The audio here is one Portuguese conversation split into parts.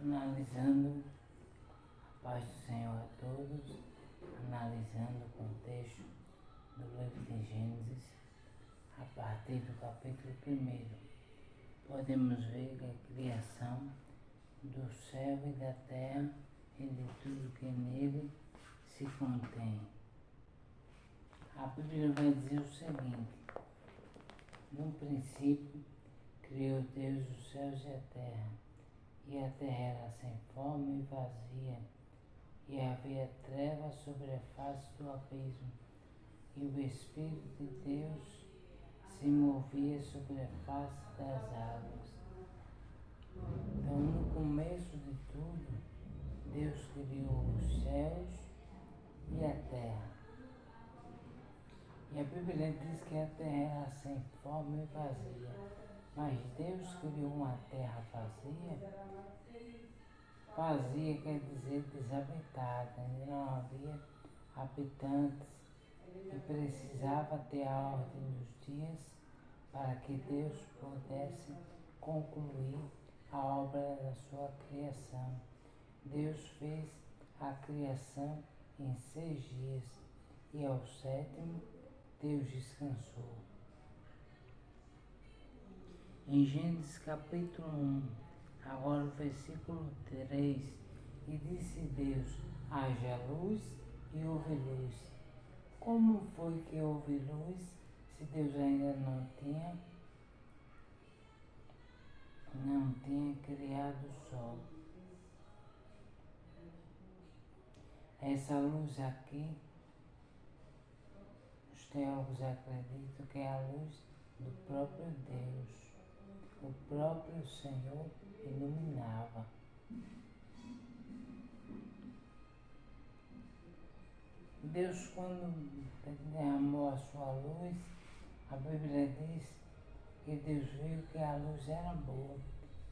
Analisando a paz do Senhor a todos, analisando o contexto do livro de Gênesis, a partir do capítulo 1, podemos ver que a criação do céu e da terra e de tudo que nele se contém. A Bíblia vai dizer o seguinte: no princípio criou Deus os céus e a terra terra era sem forma e vazia, e havia trevas sobre a face do abismo, e o Espírito de Deus se movia sobre a face das águas. Então, no começo de tudo, Deus criou os céus e a terra. E a Bíblia diz que a terra era sem forma e vazia. Mas Deus criou uma terra vazia. Vazia quer dizer desabitada, onde não havia habitantes, e precisava ter a ordem dos dias para que Deus pudesse concluir a obra da sua criação. Deus fez a criação em 6 dias e ao 7º Deus descansou. Em Gênesis capítulo 1, agora o versículo 3, e disse Deus: haja luz e houve luz. Como foi que houve luz se Deus ainda não tinha criado o sol? Essa luz aqui, os teólogos acreditam que é a luz do próprio Deus. O próprio Senhor iluminava. Deus, quando derramou a sua luz, a Bíblia diz que Deus viu que a luz era boa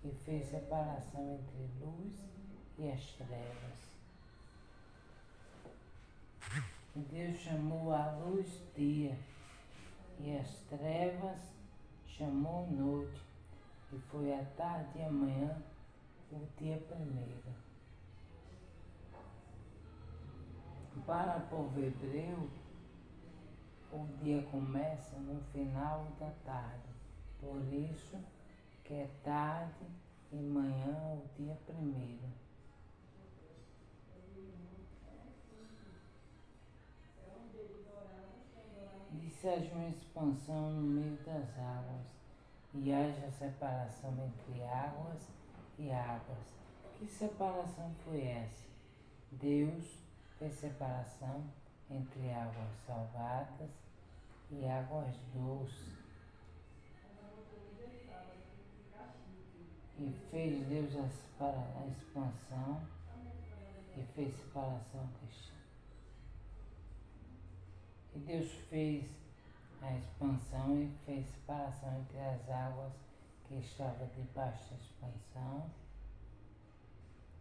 e fez separação entre luz e as trevas. E Deus chamou a luz dia e as trevas chamou noite, e foi a tarde e a manhã o dia primeiro. Para o povo hebreu, o dia começa no final da tarde, por isso que é tarde e manhã o dia primeiro. Disse: haja uma expansão no meio das águas, e haja separação entre águas e águas. Que separação foi essa? Deus fez separação entre águas salgadas e águas doces. E fez Deus a expansão e fez separação. E Deus fez a expansão e fez separação entre as águas que estavam debaixo da expansão,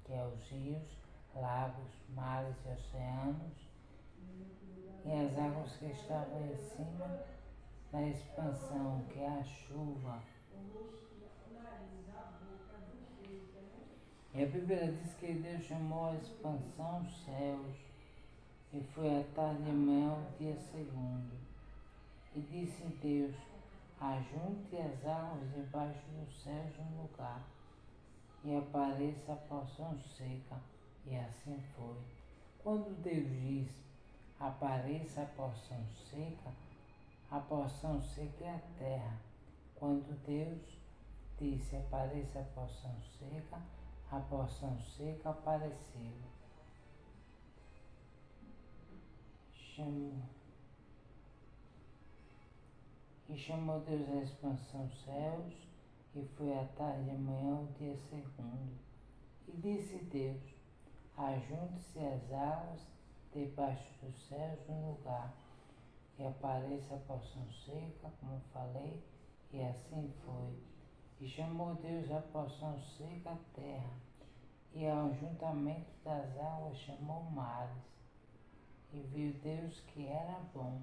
que é os rios, lagos, mares e oceanos, e as águas que estavam em cima da expansão, que é a chuva. E a Bíblia diz que Deus chamou a expansão céus, e foi a tarde e a manhã o dia segundo. E disse Deus: ajunte as águas debaixo dos céus num lugar, e apareça a porção seca. E assim foi. Quando Deus diz: apareça a porção seca é a terra. Quando Deus disse: apareça a porção seca apareceu. Chamou Deus a expansão céus, e foi a tarde e a manhã o dia segundo. E disse Deus: ajunte-se as águas debaixo dos céus num lugar, e apareça a porção seca, como falei, e assim foi. E chamou Deus a porção seca a terra, e ao ajuntamento das águas chamou mares. E viu Deus que era bom.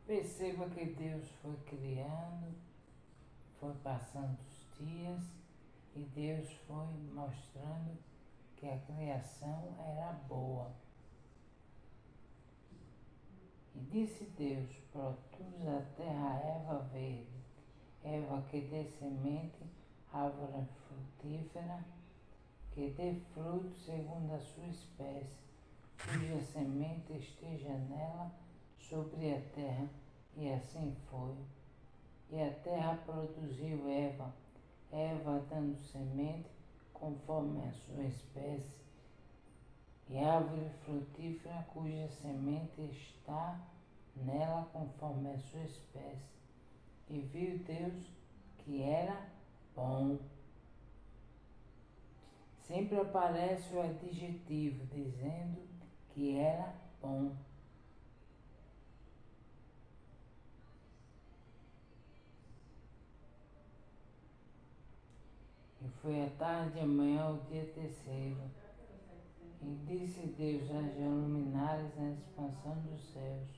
Perceba que Deus foi criando, foi passando os dias, E Deus foi mostrando que a criação era boa. E disse Deus: produz a terra erva verde, erva que dê semente, árvore frutífera, que dê fruto segundo a sua espécie, cuja semente esteja nela sobre a terra. E assim foi. E a terra produziu erva, erva dando semente conforme a sua espécie, e árvore frutífera cuja semente está nela conforme a sua espécie. E viu Deus que era bom. Sempre aparece o adjetivo dizendo que era bom. E foi a tarde e amanhã o dia terceiro. E disse Deus: haja luminares na expansão dos céus,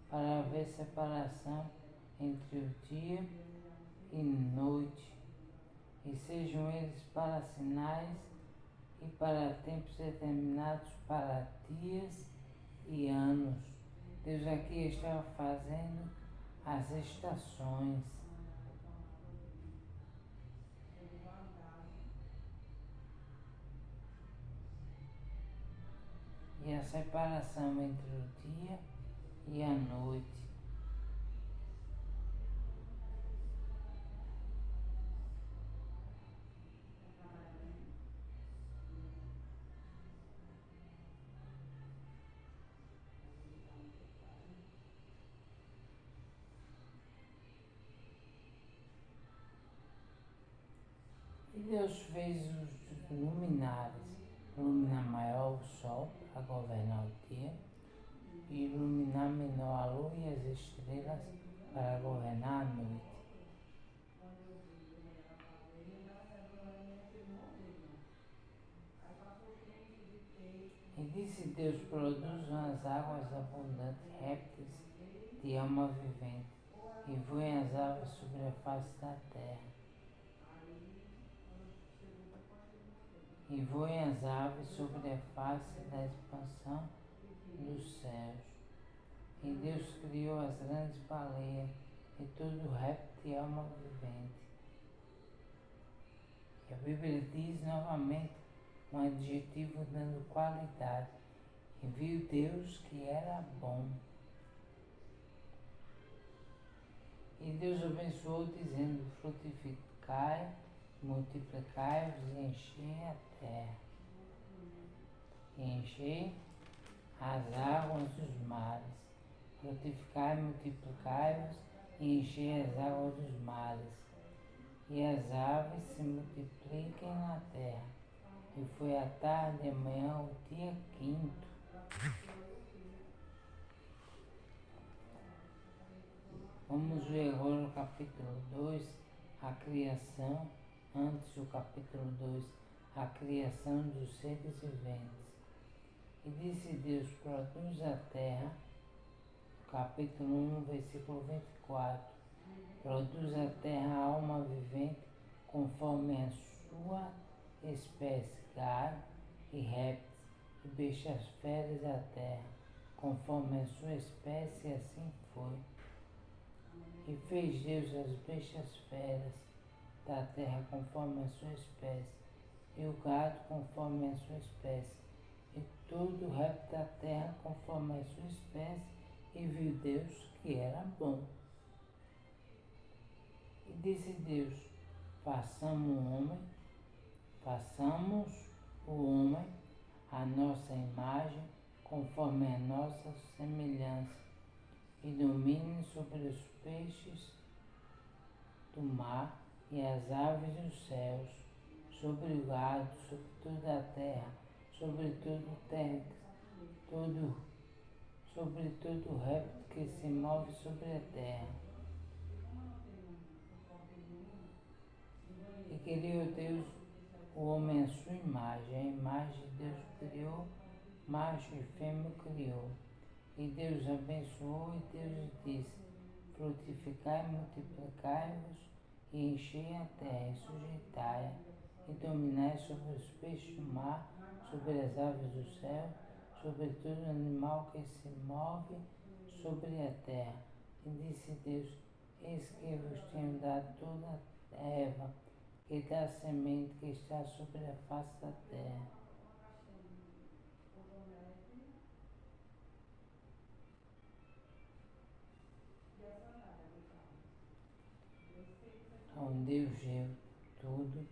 para haver separação entre o dia e noite, e sejam eles para sinais e para tempos determinados, para dias e anos. Deus aqui estava fazendo as estações. E a separação entre o dia e a noite. E Deus fez os luminares, luminar maior o sol para governar o dia, e iluminar menor a lua e as estrelas para governar a noite. E disse Deus: produzam as águas abundantes, répteis de alma vivente, e voem as aves sobre a face da terra. E voem as aves sobre a face da expansão dos céus. E Deus criou as grandes baleias e todo réptil de alma vivente. E a Bíblia diz novamente um adjetivo dando qualidade. E viu Deus que era bom. E Deus abençoou, dizendo: frutificai, multiplicai-vos e enchei a terra. E enchei as águas dos mares. Frutificai, multiplicai-vos e enchei as águas dos mares. E as aves se multipliquem na terra. E foi a tarde e amanhã o dia quinto. Vamos ver agora o capítulo 2, a criação, antes do capítulo 2, a criação dos seres viventes. E disse Deus: produz a terra, capítulo 1, versículo 24. Produz a terra alma vivente conforme a sua espécie, gado e répteis, e bestas feras da terra, conforme a sua espécie, e assim foi. E fez Deus as bestas feras da terra conforme a sua espécie, e o gado conforme a sua espécie, e todo o réptil da terra conforme a sua espécie, e viu Deus que era bom. E disse Deus: façamos o homem à nossa imagem, conforme a nossa semelhança, e domine sobre os peixes do mar e as aves dos céus, sobre o gado, sobre toda a terra, sobre todo réptil que se move sobre a terra. E criou Deus o homem à sua imagem, a imagem de Deus criou, macho e fêmea criou. E Deus abençoou, e Deus disse: frutificai, multiplicai-vos, e enchei a terra, e sujeitai-a, dominai sobre os peixes do mar, sobre as aves do céu, sobre todo animal que se move sobre a terra. E disse Deus: Eis que vos tenho dado toda a erva que dá semente que está sobre a face da terra. Então Deus deu tudo,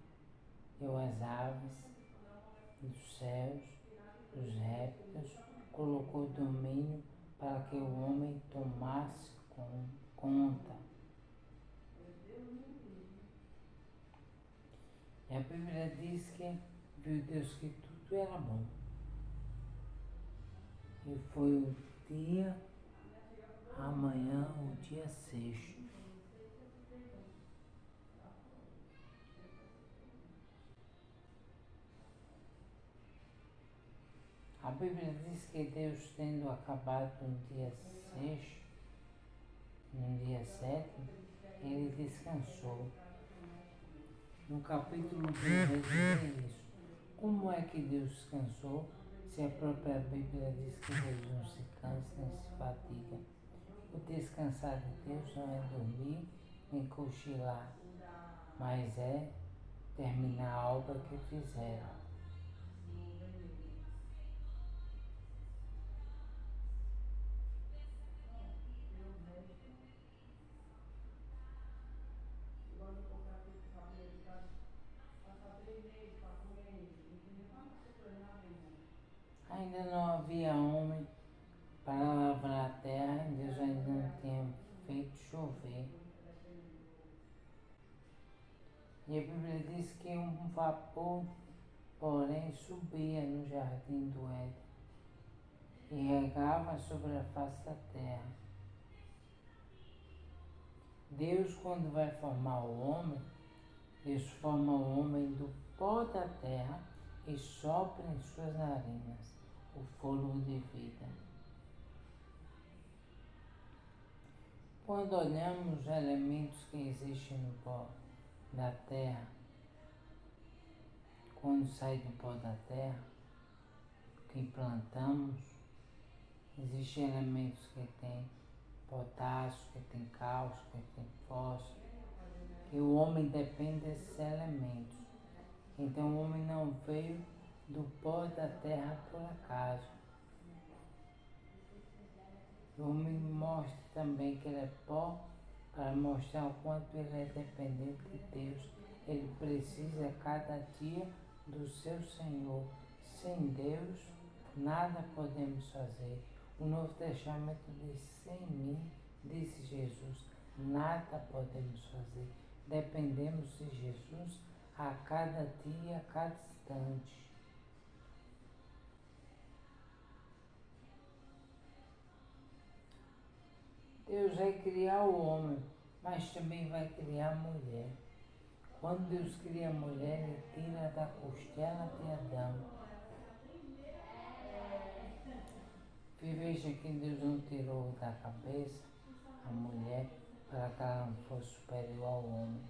deu as aves dos céus, os répteis, colocou domínio para que o homem tomasse conta. E a Bíblia diz que viu Deus que tudo era bom. E foi o dia, amanhã, o dia 6. A Bíblia diz que Deus, tendo acabado no dia 6, no dia 7, ele descansou. No capítulo 2 vai dizer isso. Como é que Deus descansou, se a própria Bíblia diz que Deus não se cansa nem se fatiga? O descansar de Deus não é dormir nem cochilar, mas é terminar a obra que fizeram. Ainda não havia homem para lavrar a terra, e Deus ainda não tinha feito chover. E a Bíblia diz que um vapor, porém, subia no jardim do Éden e regava sobre a face da terra. Deus, quando vai formar o homem, Deus forma o homem do pó da terra e sopra em suas narinas o fôlego de vida. Quando olhamos os elementos que existem no pó da terra, quando sai do pó da terra, que plantamos, existem elementos que têm potássio, que tem cálcio, que tem fósforo, e o homem depende desses elementos. Então o homem não veio do pó da terra por acaso. O homem mostra também que ele é pó para mostrar o quanto ele é dependente de Deus. Ele precisa cada dia do seu Senhor. Sem Deus, nada podemos fazer. O Novo Testamento diz: sem mim, disse Jesus, nada podemos fazer. Dependemos de Jesus a cada dia, a cada instante. Deus vai criar o homem, mas também vai criar a mulher. Quando Deus cria a mulher, Ele tira da costela de Adão. Veja que Deus não tirou da cabeça a mulher para que ela não fosse superior ao homem.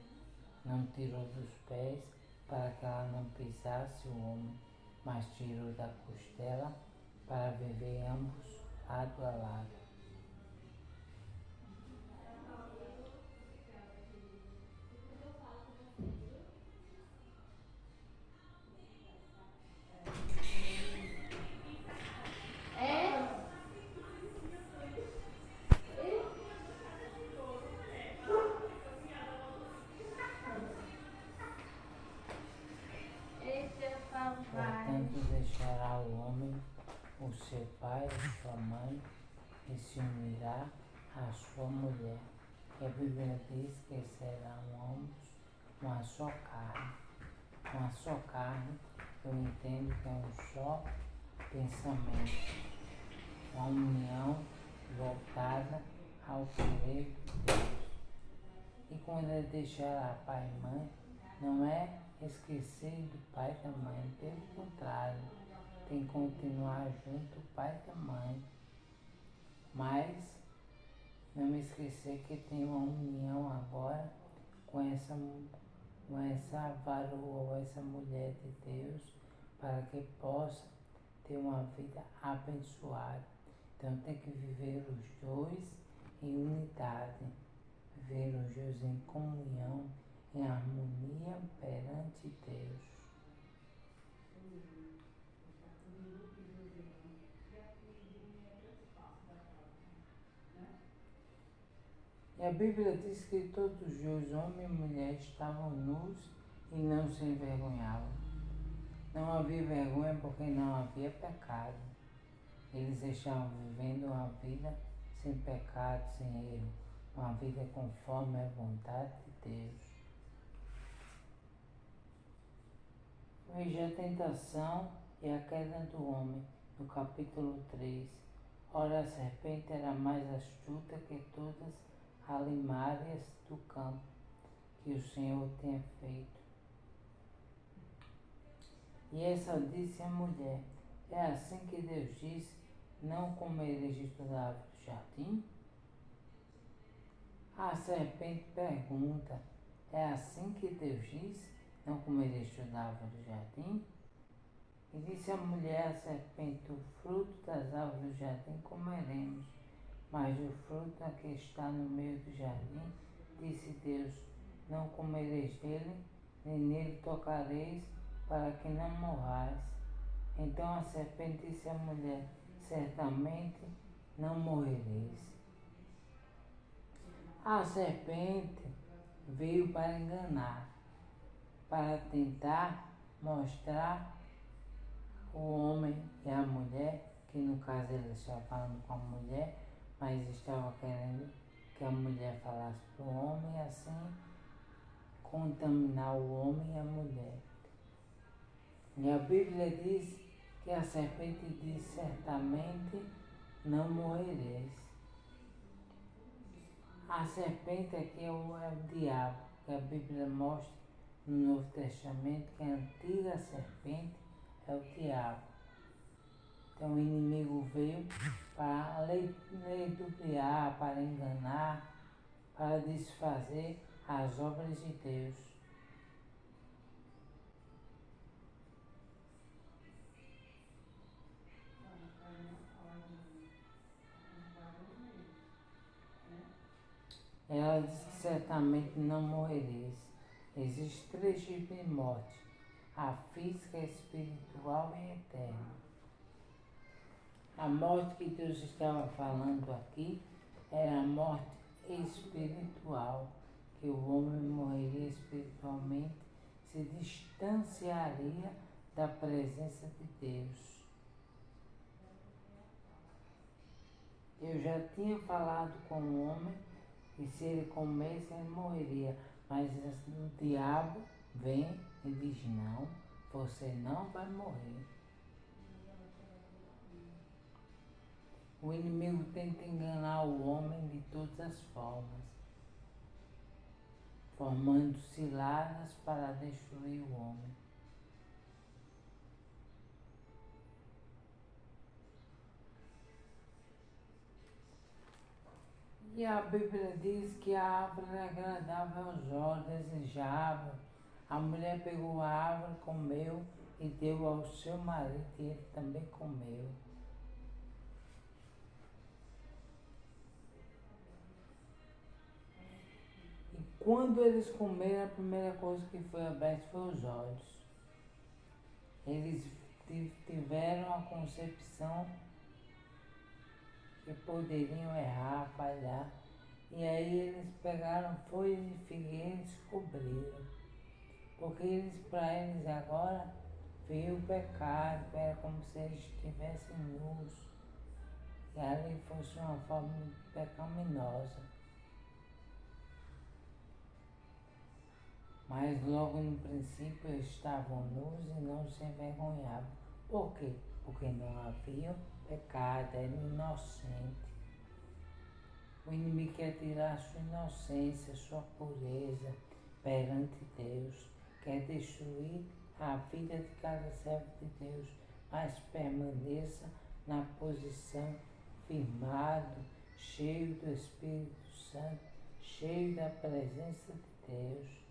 Não tirou dos pés para que ela não pisasse o homem, mas tirou da costela para viver ambos lado a lado. Portanto, deixará o homem o seu pai e sua mãe e se unirá à sua mulher. E a Bíblia diz que serão ambos uma só carne. Uma só carne, eu entendo que é um só pensamento. Uma união voltada ao querer de Deus. E quando ele deixará pai e mãe, não é esquecer do pai e da mãe, pelo contrário, tem que continuar junto o pai e a mãe. Mas não me esquecer que tem uma união agora com essa essa varoa ou essa mulher de Deus para que possa ter uma vida abençoada. Então tem que viver os dois em unidade, viver os dois em comunhão, em harmonia perante Deus. E a Bíblia diz que todos os dois, homem e mulher, estavam nus e não se envergonhavam. Não havia vergonha porque não havia pecado. Eles estavam vivendo uma vida sem pecado, sem erro, uma vida conforme a vontade de Deus. Veja a tentação e a queda do homem, no capítulo 3. Ora, a serpente era mais astuta que todas as alimárias do campo que o Senhor tinha feito. E essa disse à mulher: é assim que Deus disse, não comereis de toda árvore do jardim? A serpente pergunta: é assim que Deus disse, não comereis de toda árvore do jardim? E disse a mulher à serpente: o fruto das árvores do jardim comeremos, mas o fruto que está no meio do jardim, disse Deus, não comereis dele, nem nele tocareis, para que não morrais. Então a serpente disse à mulher: certamente não morrereis. A serpente veio para enganar, para tentar mostrar o homem e a mulher, que no caso ele estava falando com a mulher, mas estava querendo que a mulher falasse para o homem e assim contaminar o homem e a mulher. E a Bíblia diz que a serpente diz: certamente não morrereis. A serpente aqui é o diabo, que a Bíblia mostra no Novo Testamento que a antiga serpente é o diabo. Então o inimigo veio para ludibriar, para enganar, para desfazer as obras de Deus. Ela diz que certamente não morrereis. Existem 3 tipos de morte: a física, a espiritual e a eterna. A morte que Deus estava falando aqui era a morte espiritual, que o homem morreria espiritualmente, se distanciaria da presença de Deus. Eu já tinha falado com o homem que se ele comesse ele morreria, mas o diabo vem e diz: não, você não vai morrer. O inimigo tenta enganar o homem de todas as formas, formando ciladas para destruir o homem. E a Bíblia diz que a árvore é agradável aos olhos, desejável. A mulher pegou a árvore, comeu e deu ao seu marido, e ele também comeu. E quando eles comeram, a primeira coisa que foi aberta foi os olhos. Eles tiveram a concepção que poderiam errar, falhar. E aí eles pegaram folhas de figueira e descobriram. Porque para eles agora veio o pecado, era como se eles estivessem nus. E ali fosse uma forma pecaminosa. Mas logo no princípio eles estavam nus e não se envergonhavam. Por quê? Porque não havia pecado, era inocente. O inimigo quer tirar sua inocência, sua pureza perante Deus. Quer destruir a vida de cada servo de Deus, mas permaneça na posição firmado, cheio do Espírito Santo, cheio da presença de Deus.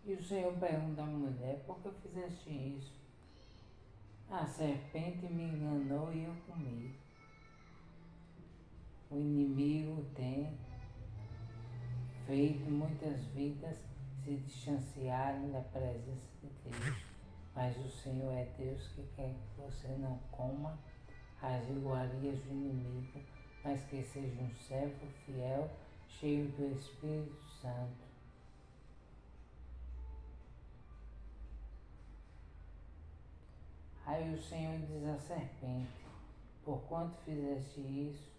E o Senhor pergunta à mulher: por que fizeste isso? A serpente me enganou e eu comi. O inimigo tem feito muitas vidas se distanciarem da presença de Deus, mas o Senhor é Deus que quer que você não coma as iguarias do inimigo, mas que seja um servo fiel, cheio do Espírito Santo. Aí o Senhor diz à serpente: porquanto fizeste isso,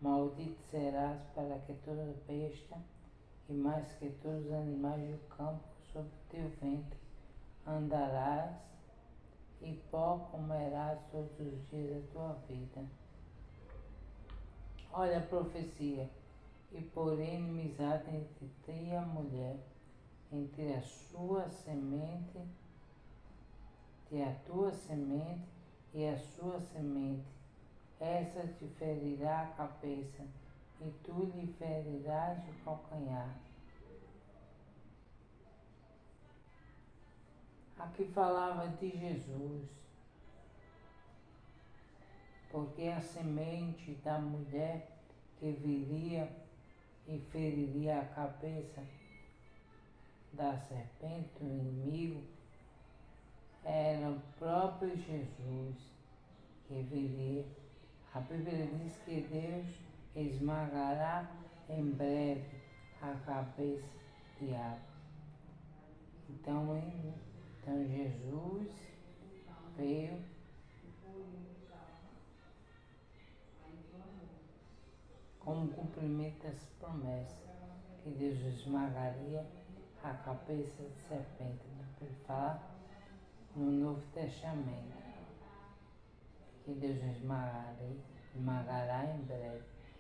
maldito serás para que toda besta e mais que todos os animais do campo sob teu ventre andarás, e pó comerás todos os dias da tua vida. Olha a profecia: e porém inimizade entre ti e a mulher, entre a sua semente e a tua semente e a sua semente. Essa te ferirá a cabeça, e tu lhe ferirás o calcanhar. Aqui falava de Jesus, porque a semente da mulher que viria e feriria a cabeça da serpente, do inimigo, era o próprio Jesus que viria. A Bíblia diz que Deus esmagará em breve a cabeça do diabo. Então Jesus veio como cumprimento dessa promessa, que Deus esmagaria a cabeça de serpente. Ele fala no Novo Testamento que Deus esmagará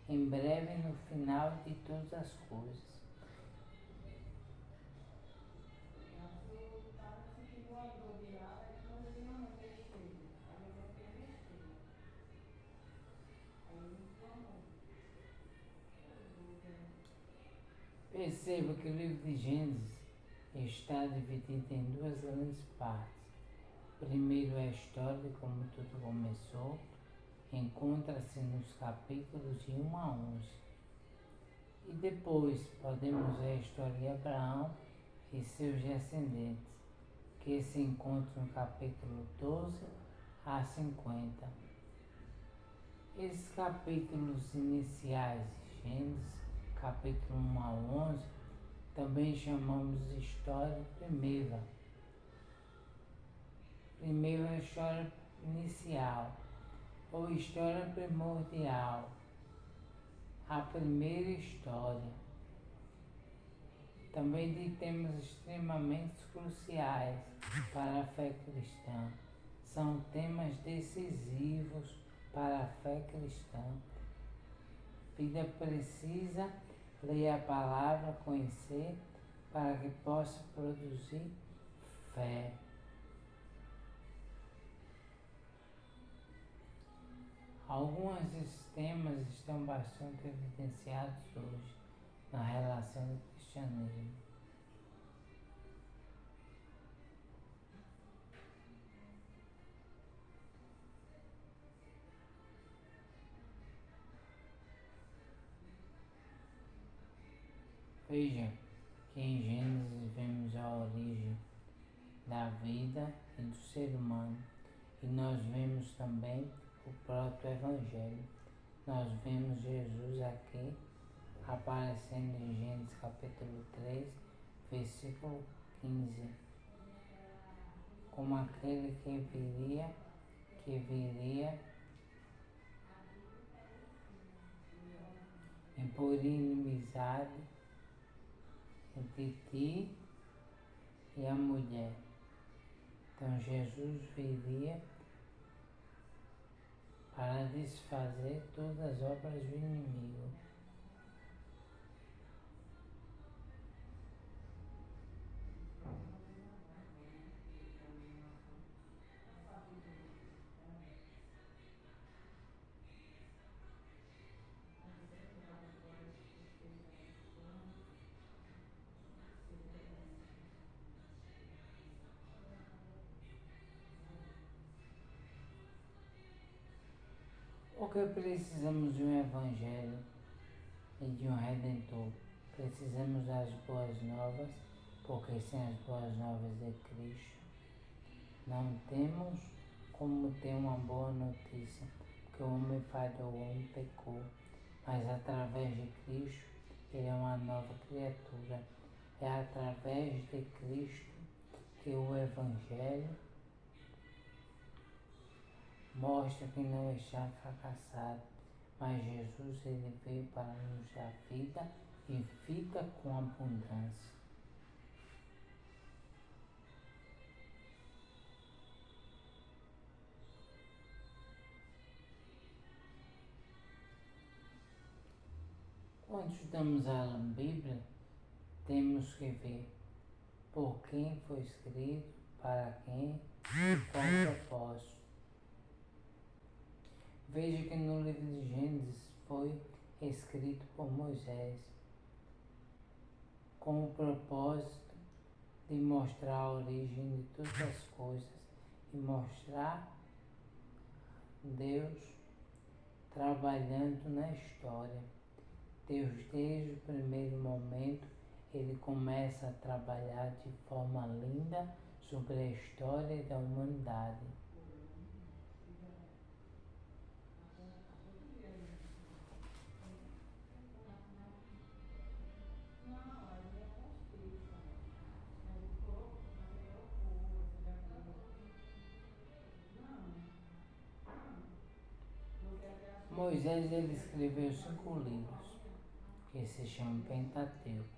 em breve no final de todas as coisas. Perceba que o livro de Gênesis está dividido em duas grandes partes. Primeiro é a história de como tudo começou, encontra-se nos capítulos de 1 a 11. E depois podemos ver a história de Abraão e seus descendentes, que se encontra no capítulo 12 a 50. Esses capítulos iniciais de Gênesis, capítulo 1 a 11, também chamamos de história primeira. Primeiro é a história inicial, ou história primordial, a primeira história. Também de temas extremamente cruciais para a fé cristã. São temas decisivos para a fé cristã. Vida precisa ler a palavra, conhecer, para que possa produzir fé. Alguns desses temas estão bastante evidenciados hoje na relação do cristianismo. Veja que em Gênesis vemos a origem da vida e do ser humano, e nós vemos também o próprio Evangelho. Nós vemos Jesus aqui aparecendo em Gênesis capítulo 3, versículo 15, como aquele que viria impor inimizade entre ti e a mulher. Então Jesus viria para desfazer todas as obras do inimigo. Porque precisamos de um Evangelho e de um Redentor. Precisamos das boas novas, porque sem as boas novas de Cristo não temos como ter uma boa notícia, porque o homem falhou, o homem pecou, mas através de Cristo ele é uma nova criatura. É através de Cristo que o Evangelho mostra que não está fracassado, mas Jesus ele veio para nos dar vida e vida com abundância. Quando estudamos a Bíblia, temos que ver por quem foi escrito, para quem e qual o propósito. Veja que no livro de Gênesis foi escrito por Moisés, com o propósito de mostrar a origem de todas as coisas e mostrar Deus trabalhando na história. Deus, desde o primeiro momento, ele começa a trabalhar de forma linda sobre a história da humanidade. Moisés ele escreveu 5 livros que se chamam Pentateuco: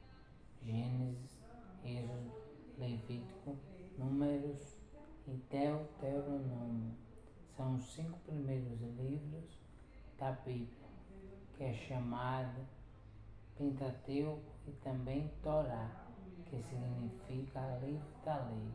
Gênesis, Êxodo, Levítico, Números e Deuteronômio. São os 5 primeiros livros da Bíblia, que é chamada Pentateuco e também Torá, que significa livro da lei.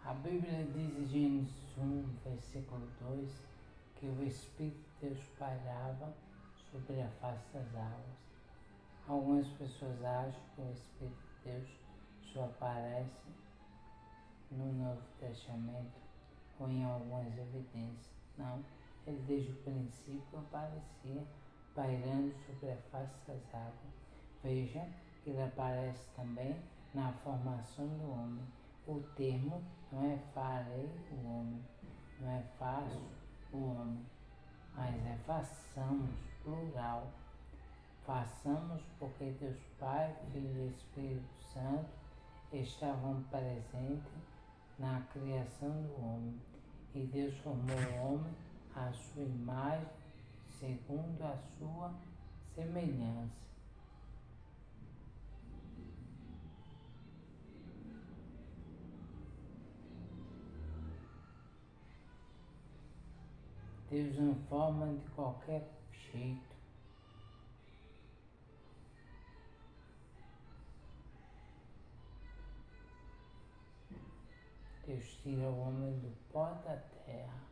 A Bíblia diz em Gênesis 1, versículo 2, que o Espírito de Deus pairava sobre a face das águas. Algumas pessoas acham que o Espírito de Deus só aparece no Novo Testamento ou em algumas evidências. Não, ele desde o princípio aparecia pairando sobre a face das águas. Veja que ele aparece também na formação do homem. O termo não é farei o homem, não é faço o homem, mas é façamos, plural. Façamos porque Deus Pai, Filho e Espírito Santo estavam presentes na criação do homem. E Deus formou o homem à sua imagem, segundo a sua semelhança. Deus não forma de qualquer jeito. Deus tira o homem do pó da terra